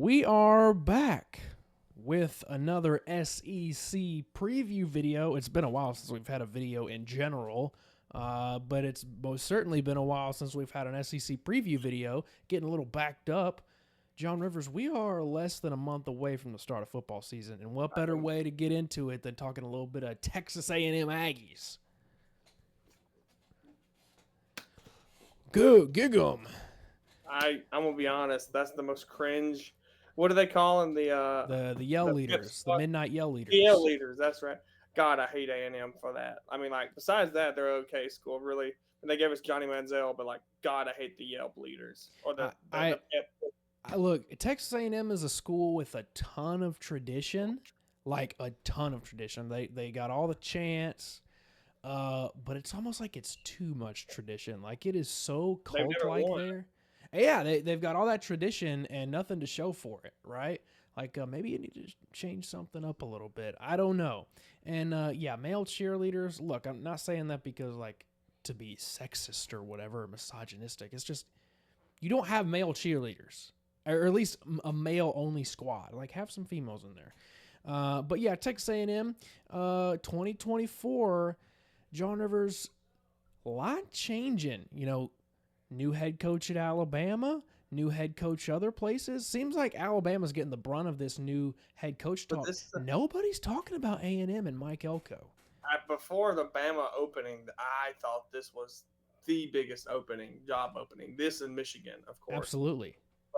We are back with another SEC preview video. It's been a while since we've had a video in general, but it's most certainly been a while since we've had an SEC preview video. Getting a little backed up. John Rivers, we are less than a month away from the start of football season, and what better way to get into it than talking a little bit of Texas A&M Aggies? Good, gig 'em. I'm gonna be honest. That's the most cringe. What do they call them? The yell leaders, the midnight yell PL leaders. leaders. That's right. God, I hate A&M for that. I mean, like besides that, they're okay school. Really, and they gave us Johnny Manziel, but like, God, I hate the Yelp leaders or I, the I look, Texas A&M is a school with a ton of tradition, like a ton of tradition. They got all the chants, but it's almost like it's too much tradition. Like it is so They've cult never like won. there. Yeah, they've got all that tradition and nothing to show for it, right? Like maybe you need to change something up a little bit. I don't know. And yeah, male cheerleaders. Look, I'm not saying that because like to be sexist or whatever, or misogynistic. It's just you don't have male cheerleaders, or at least a male only squad. Like have some females in there. But yeah, Texas A&M, 2024, John Rivers, a lot changing. You know, new head coach at Alabama, new head coach other places. Seems like Alabama's getting the brunt of this new head coach But talk. this Nobody's talking about A&M and Mike Elko. before the Bama opening, I thought this was the biggest job opening. This in Michigan, of course. Absolutely.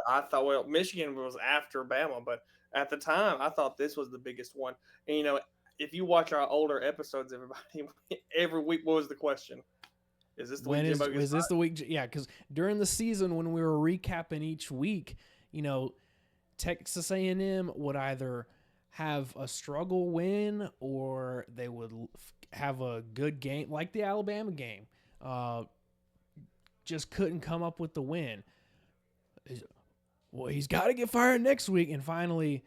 I thought, well, Michigan was after Bama, but at the time, I thought this was the biggest one. And if you watch our older episodes, everybody, every week, what was the question? Is this the week When is Jimbo gets was this fired? the week? Yeah, because during the season when we were recapping each week, you know, Texas A&M would either have a struggle win or they would have a good game, like the Alabama game. Just couldn't come up with the win. Well, he's got to get fired next week, and finally,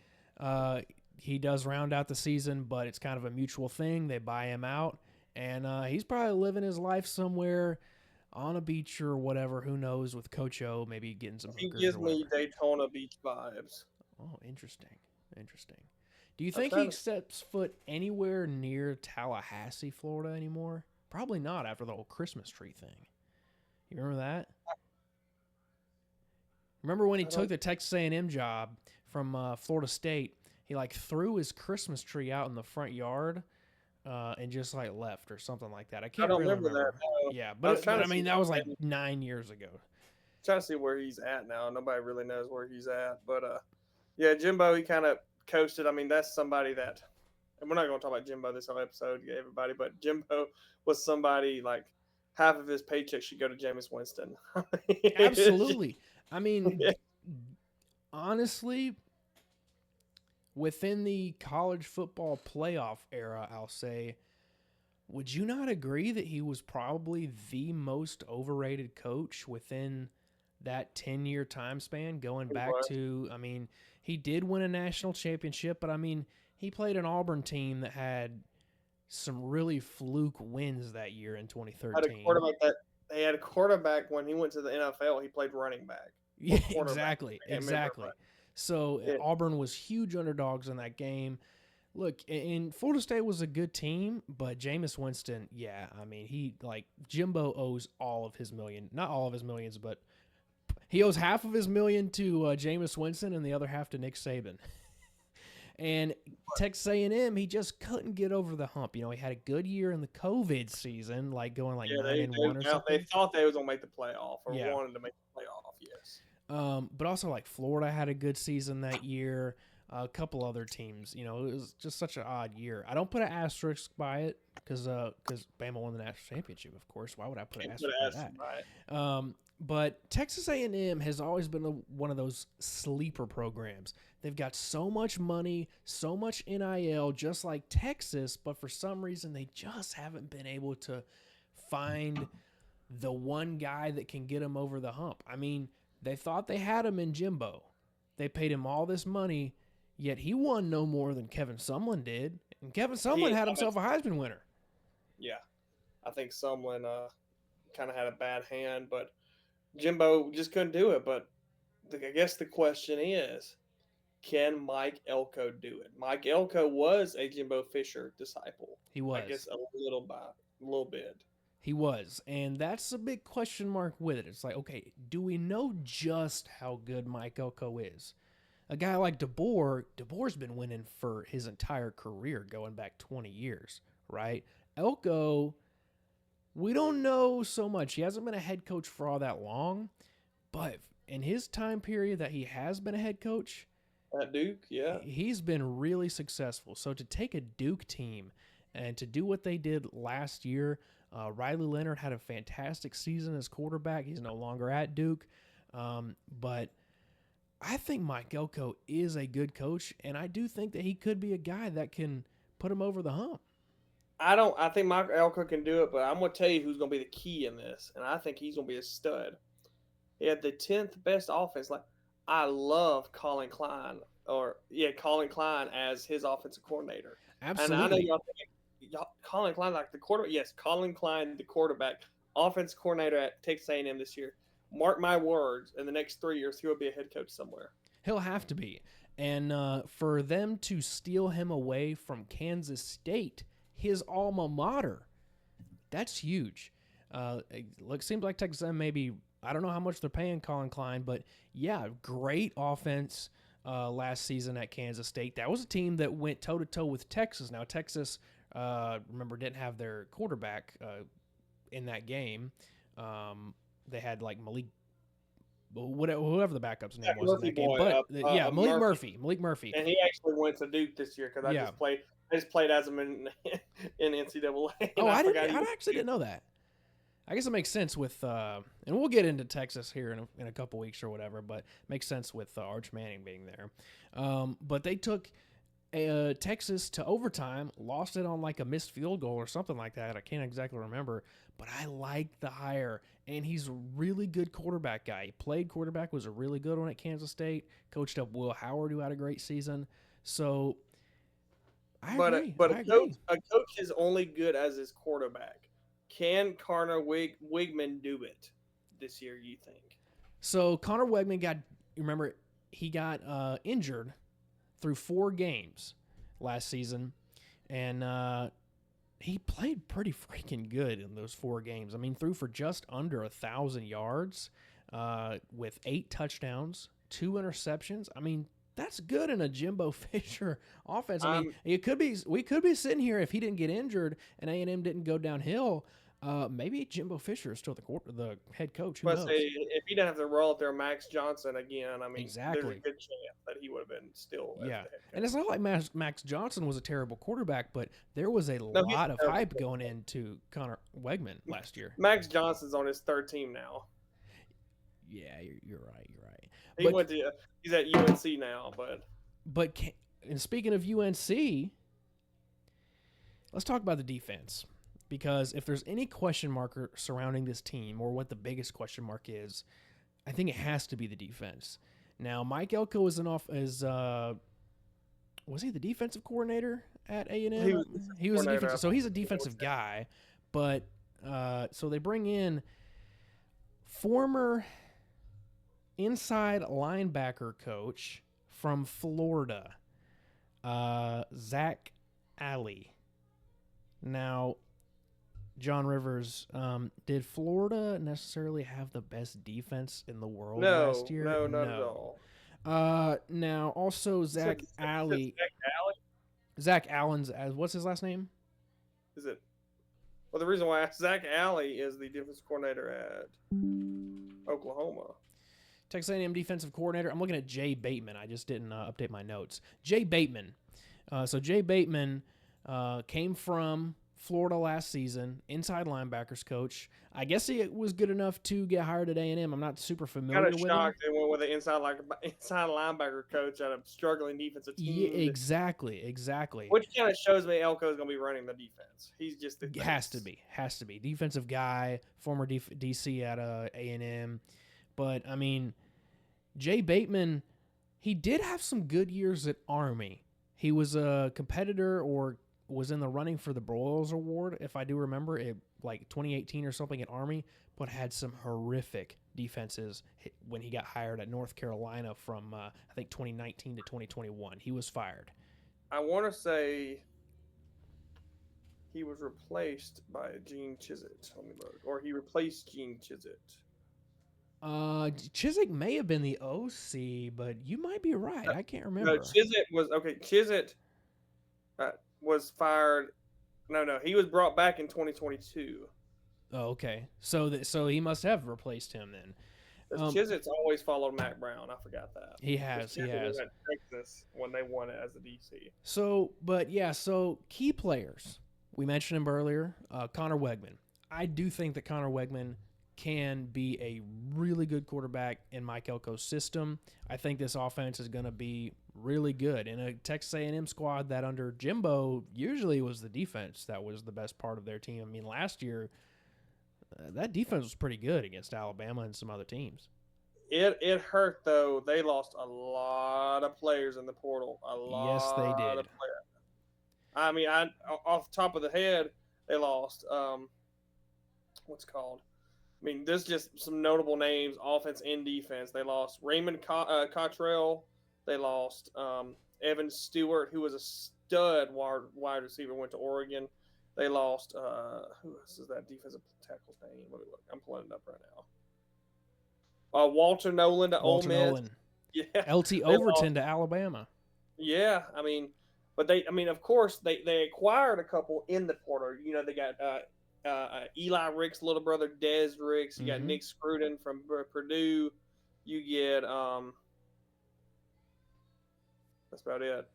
he does round out the season, but it's kind of a mutual thing. They buy him out, and he's probably living his life somewhere on a beach or whatever. Who knows? With Coach O, maybe getting some He hookers gives or me whatever. Daytona Beach vibes. Oh, interesting. Interesting. Do you I'm think trying he to. steps foot anywhere near Tallahassee, Florida anymore? Probably not after the whole Christmas tree thing. You remember that? Remember when he I took don't. the Texas A&M job from Florida State? He like threw his Christmas tree out in the front yard and just like left or something like that. I I can't don't really remember that. remember. No. Yeah, I was but trying I to see. mean that was like 9 years ago. Trying to see where he's at now. Nobody really knows where he's at, but yeah, Jimbo, he kind of coasted. I mean, that's somebody that, and we're not going to talk about Jimbo this whole episode, everybody, but Jimbo was somebody like half of his paycheck should go to Jameis Winston. Absolutely. I mean, honestly, within the college football playoff era, I'll say, would you not agree that he was probably the most overrated coach within that 10-year time span going He back was. to, I mean, he did win a national championship, but I mean, he played an Auburn team that had some really fluke wins that year in Had a 2013. quarterback that they had a quarterback when he went to the NFL. He played running back Yeah, or quarterback. exactly, I can't remember, exactly. So but Auburn was huge underdogs in that game. Look, and Florida State was a good team, but Jameis Winston, yeah, I mean, he like Jimbo owes all of his million, not all of his millions, but he owes half of his million to Jameis Winston and the other half to Nick Saban. And Texas A&M, he just couldn't get over the hump. You know, he had a good year in the COVID season, like going like yeah, nine and they one or now they something. thought they was gonna make the playoff or Yeah, wanted to make the playoff. Yes. but also like Florida had a good season that year. A couple other teams, you know, it was just such an odd year. I don't put an asterisk by it because Bama won the national championship. Of course, why would I put an Can't put asterisk an by asterisk by it. that? But Texas A&M has always been one of those sleeper programs. They've got so much money, so much NIL, just like Texas, but for some reason they just haven't been able to find the one guy that can get them over the hump. I mean, they thought they had him in Jimbo. They paid him all this money, yet he won no more than Kevin Sumlin did. And Kevin Sumlin had I mean, himself a Heisman winner. yeah, I think Sumlin kind of had a bad hand, but Jimbo just couldn't do it. But I guess the question is, can Mike Elko do it? Mike Elko was a Jimbo Fisher disciple. He I was. guess a little bit. He was. And that's a big question mark with it. It's like, okay, do we know just how good Mike Elko is? A guy like DeBoer's been winning for his entire career, going back 20 years, right? Elko, we don't know so much. He hasn't been a head coach for all that long, but in his time period that he has been a head coach, At Duke, yeah. he's been really successful. So to take a Duke team and to do what they did last year, Riley Leonard had a fantastic season as quarterback. He's no longer at Duke, but I think Mike Elko is a good coach, and I do think that he could be a guy that can put him over the hump. I think Mike Elko can do it, but I'm gonna tell you who's gonna be the key in this, and I think he's gonna be a stud. He had the 10th best offense. Like, I love Colin Klein, as his offensive coordinator. Absolutely. And I know y'all think Colin Klein, like the quarterback. Yes, Colin Klein, the quarterback, offensive coordinator at Texas A&M this year. Mark my words, in the next 3 years, he will be a head coach somewhere. He'll have to be. And for them to steal him away from Kansas State, his alma mater, that's huge. It seems like Texas A&M maybe, I don't know how much they're paying Colin Klein, but yeah, great offense last season at Kansas State. That was a team that went toe-to-toe with Texas. Now, Texas, remember, didn't have their quarterback in that game. They had like whoever the backup's name was in that game. But Malik Murphy. And he actually went to Duke this year because I just played as him in NCAA. Oh, I actually didn't know that. I guess it makes sense with, and we'll get into Texas here in a couple weeks or whatever, but it makes sense with Arch Manning being there. But they took Texas to overtime, lost it on like a missed field goal or something like that. I can't exactly remember, but I like the hire, and he's a really good quarterback guy. He played quarterback, was a really good one at Kansas State, coached up Will Howard, who had a great season. So I agree. A coach is only good as his quarterback. Can Connor Wigman do it this year, you think? So Connor Wegman he got injured through 4 games last season, and he played pretty freaking good in those 4 games. I mean, threw for just under 1,000 yards with 8 touchdowns, 2 interceptions. I mean, that's good in a Jimbo Fisher offense. I mean, we could be sitting here if he didn't get injured and A&M didn't go downhill. Maybe Jimbo Fisher is still the head coach. Who knows? If he didn't have to roll out there Max Johnson again, I mean, exactly. There's a good chance that he would have been still. Yeah, and it's not like Max Johnson was a terrible quarterback, but there was a lot of hype going into Connor Wegman last year. Max Johnson's on his 3rd team now. Yeah, you're right. He's at UNC now, and speaking of UNC, let's talk about the defense. Because if there's any question marker surrounding this team, or what the biggest question mark is, I think it has to be the defense. Now, Mike Elko was he the defensive coordinator at A&M? He was a defensive, so he's a defensive guy. But so they bring in former inside linebacker coach from Florida, Zach Alley. Now, John Rivers, did Florida necessarily have the best defense in the world last year? No, not at all. Now, also Zach Alley. Zach Allen's, what's his last name? Is it? Well, the reason why Zach Alley is the defensive coordinator at Oklahoma. Texas A&M defensive coordinator. I'm looking at Jay Bateman. I just didn't update my notes. Jay Bateman. So Jay Bateman came from Florida last season, inside linebackers coach. I guess he was good enough to get hired at A&M. I'm not super familiar with him. Shocked they went with an inside linebacker coach at a struggling defensive team. Yeah, exactly. Which kind of shows me Elko is going to be running the defense. He's just the has to be defensive guy, former DC at A&M. But I mean, Jay Bateman, he did have some good years at Army. He was a competitor, or was in the running for the Broyles Award, if I do remember it, like 2018 or something at Army, but had some horrific defenses when he got hired at North Carolina from I think 2019 to 2021. He was fired. I want to say he was replaced by Gene Chizik. Let me look. Or he replaced Gene Chizik. Chizik may have been the OC, but you might be right. I can't remember. No, Chizik was okay. Chizik was fired. No, he was brought back in 2022. Oh, okay. So he must have replaced him then. Chizik's always followed Mac Brown. I forgot that. He has. He has. At Texas when they won it as a DC. So key players. We mentioned him earlier. Connor Wegman. I do think that Connor Wegman can be a really good quarterback in Mike Elko's system. I think this offense is going to be really good. In a Texas A&M squad that under Jimbo usually was the defense that was the best part of their team. I mean, last year, that defense was pretty good against Alabama and some other teams. It hurt, though. They lost a lot of players in the portal. Yes, they did. I mean, off the top of the head, they lost, what's it called? I mean, there's just some notable names, offense and defense. They lost Raymond Cottrell. They lost Evan Stewart, who was a stud wide receiver, went to Oregon. They lost, who else is that defensive tackle's name? Let me look. I'm pulling it up right now. Walter Nolan to Ole Miss. Nolan. Yeah. LT Overton to Alabama. Yeah, I mean, but of course, they acquired a couple in the portal. You know, they got Eli Rick's little brother, Des Ricks. You got Nick Scruden from Purdue. You get that's about it.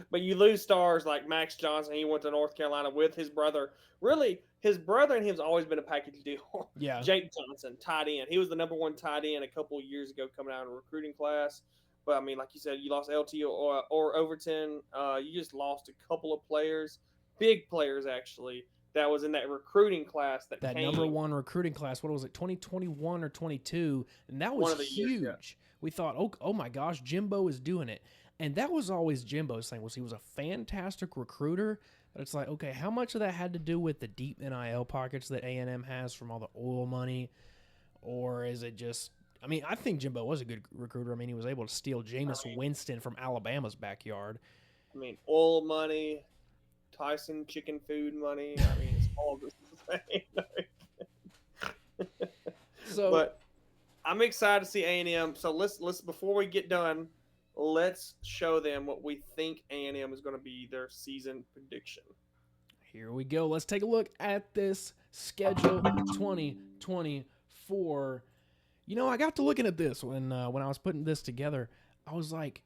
But you lose stars like Max Johnson. He went to North Carolina with his brother. Really, his brother and him's always been a package deal. Yeah. Jake Johnson, tight end. He was the number one tight end a couple of years ago coming out of a recruiting class. But, I mean, like you said, you lost LT or Overton. You just lost a couple of players, big players, actually, that was in that recruiting class that came. Number one recruiting class, what was it, 2021 or 22? And that was huge. Years, yeah. We thought, oh my gosh, Jimbo is doing it. And that was always Jimbo's thing, was he was a fantastic recruiter. But it's like, okay, how much of that had to do with the deep NIL pockets that A&M has from all the oil money? Or is it just, I mean, I think Jimbo was a good recruiter. I mean, he was able to steal Jameis Winston from Alabama's backyard. I mean, oil money, Tyson chicken food money. I mean, it's all the same. But I'm excited to see A&M. So let's before we get done, let's show them what we think A&M is going to be their season prediction. Here we go. Let's take a look at this schedule 2024. You know, I got to looking at this when I was putting this together. I was like,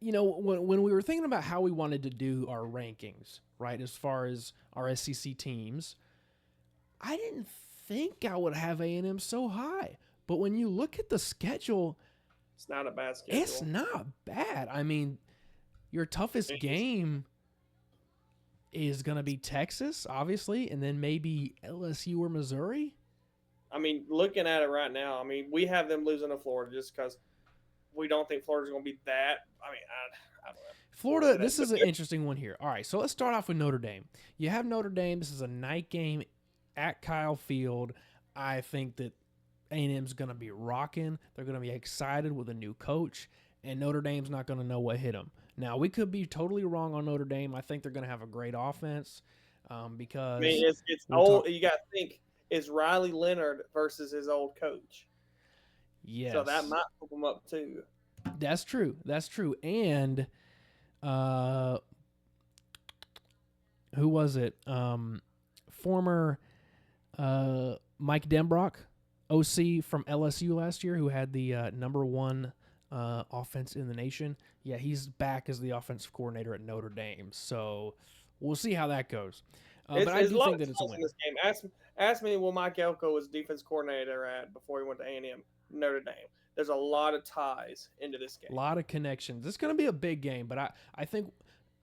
you know, when we were thinking about how we wanted to do our rankings, right, as far as our SEC teams, I didn't think I would have A&M so high. But when you look at the schedule, it's not a bad schedule. It's not bad. I mean, your toughest game is going to be Texas, obviously, and then maybe LSU or Missouri. I mean, looking at it right now, I mean, we have them losing to Florida just because we don't think Florida's going to be that. I mean, I don't know. Florida, this is an interesting one here. All right, so let's start off with Notre Dame. You have Notre Dame. This is a night game at Kyle Field. I think that A&M's going to be rocking. They're going to be excited with a new coach, and Notre Dame's not going to know what hit them. Now, we could be totally wrong on Notre Dame. I think they're going to have a great offense because... I mean, it's old. You got to think, it's Riley Leonard versus his old coach. Yes. So that might put them up, too. That's true. That's true. And who was it? Former Mike Denbrock, OC from LSU last year, who had the number one offense in the nation. Yeah, he's back as the offensive coordinator at Notre Dame. So we'll see how that goes. But I do think that it's a win. This game. Ask me what Mike Elko was defense coordinator at before he went to A&M. Notre Dame. There's a lot of ties into this game. A lot of connections. This is going to be a big game, but I think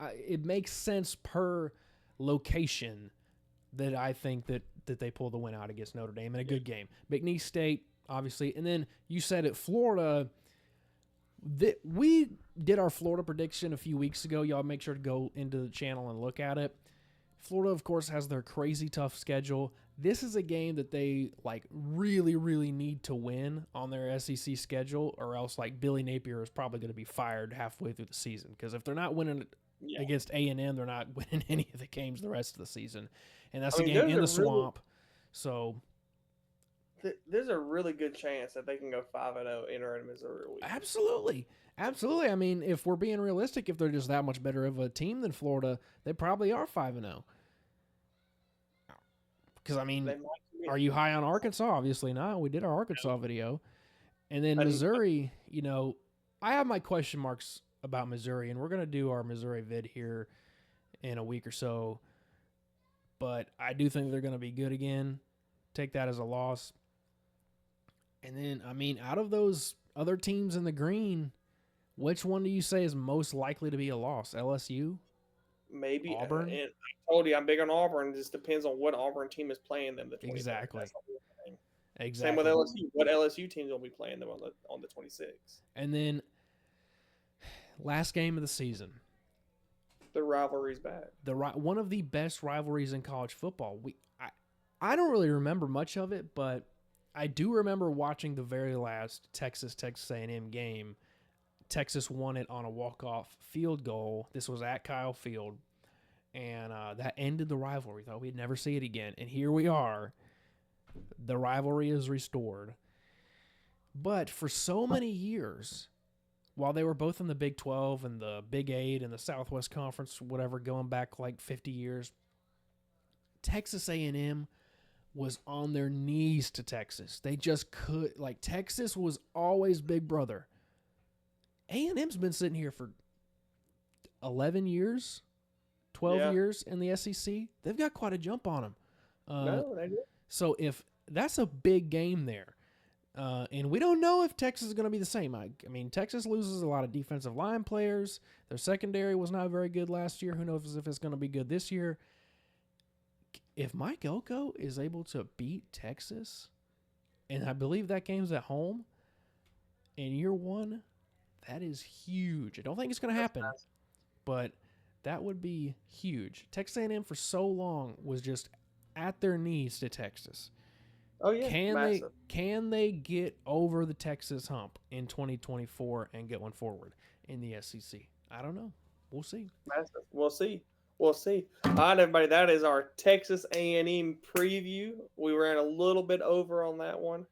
it makes sense per location that I think that they pull the win out against Notre Dame in a good game. McNeese State, obviously. And then you said at Florida, We did our Florida prediction a few weeks ago. Y'all make sure to go into the channel and look at it. Florida, of course, has their crazy tough schedule. This is a game that they like really, really need to win on their SEC schedule, or else like Billy Napier is probably going to be fired halfway through the season. Because if they're not winning against A&M, they're not winning any of the games the rest of the season, and that's a game in the swamp. So there's a really good chance that they can go 5-0 entering Missouri week. Absolutely. I mean, if we're being realistic, if they're just that much better of a team than Florida, they probably are 5-0. Because, I mean, are you high on Arkansas? Obviously not. We did our Arkansas video. And then Missouri, you know, I have my question marks about Missouri, and we're going to do our Missouri vid here in a week or so. But I do think they're going to be good again. Take that as a loss. And then, I mean, out of those other teams in the green, which one do you say is most likely to be a loss? LSU? Maybe Auburn? And I told you I'm big on Auburn. It just depends on what Auburn team is playing them. Exactly. Same with LSU. What LSU teams will be playing them on the 26th? And then, last game of the season. The rivalry's back. One of the best rivalries in college football. I don't really remember much of it, but I do remember watching the very last Texas A&M game. Texas won it on a walk-off field goal. This was at Kyle Field, and that ended the rivalry. Thought we'd never see it again, and here we are. The rivalry is restored. But for so many years, while they were both in the Big 12 and the Big 8 and the Southwest Conference, whatever, going back like 50 years, Texas A&M was on their knees to Texas. They just could, like, Texas was always Big Brother. A&M's been sitting here for 11 years, 12 years in the SEC. They've got quite a jump on them. No, they do. So if that's a big game there, and we don't know if Texas is going to be the same. I mean, Texas loses a lot of defensive line players. Their secondary was not very good last year. Who knows if it's going to be good this year? If Mike Elko is able to beat Texas, and I believe that game's at home, in year one, that is huge. I don't think it's going to happen, but that would be huge. Texas A&M for so long was just at their knees to Texas. Oh yeah, can they get over the Texas hump in 2024 and get one forward in the SEC? I don't know. We'll see. Massive. We'll see. All right, everybody. That is our Texas A&M preview. We ran a little bit over on that one.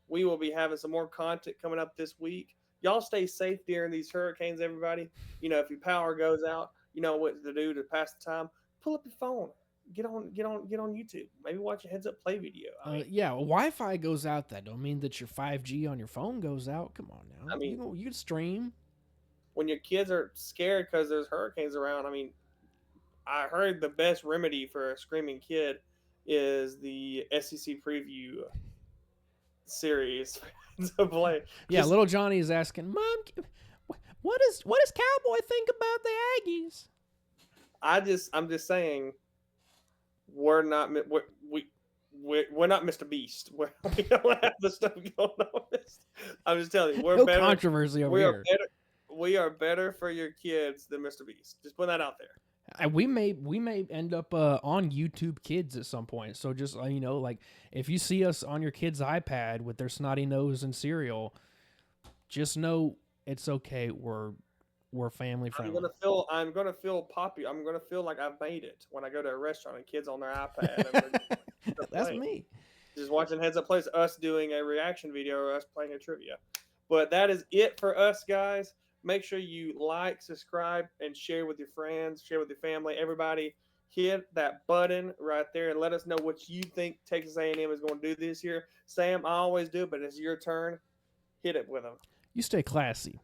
We will be having some more content coming up this week. Y'all stay safe during these hurricanes, everybody. You know, if your power goes out, you know what to do to pass the time. Pull up your phone. Get on YouTube. Maybe watch a Heads Up Play video. Yeah, Wi-Fi goes out. That don't mean that your 5G on your phone goes out. Come on now. I mean, you can stream. When your kids are scared because there's hurricanes around, I mean, I heard the best remedy for a screaming kid is the SEC preview series to play. Yeah, little Johnny is asking, Mom, what does Cowboy think about the Aggies? I'm just saying, we're not Mr. Beast. We don't have the stuff going on. I'm just telling you, we're better. Controversy over here. We are better for your kids than Mr. Beast. Just put that out there. We may end up on YouTube Kids at some point. So just you know, like if you see us on your kid's iPad with their snotty nose and cereal, just know it's okay. We're family friendly. I'm gonna feel poppy. I'm gonna feel like I've made it when I go to a restaurant and kids on their iPad. That's me. Just watching Heads Up Plays, us doing a reaction video or us playing a trivia. But that is it for us, guys. Make sure you like, subscribe, and share with your friends, share with your family. Everybody, hit that button right there and let us know what you think Texas A&M is going to do this year. Sam, I always do, but it's your turn. Hit it with them. You stay classy.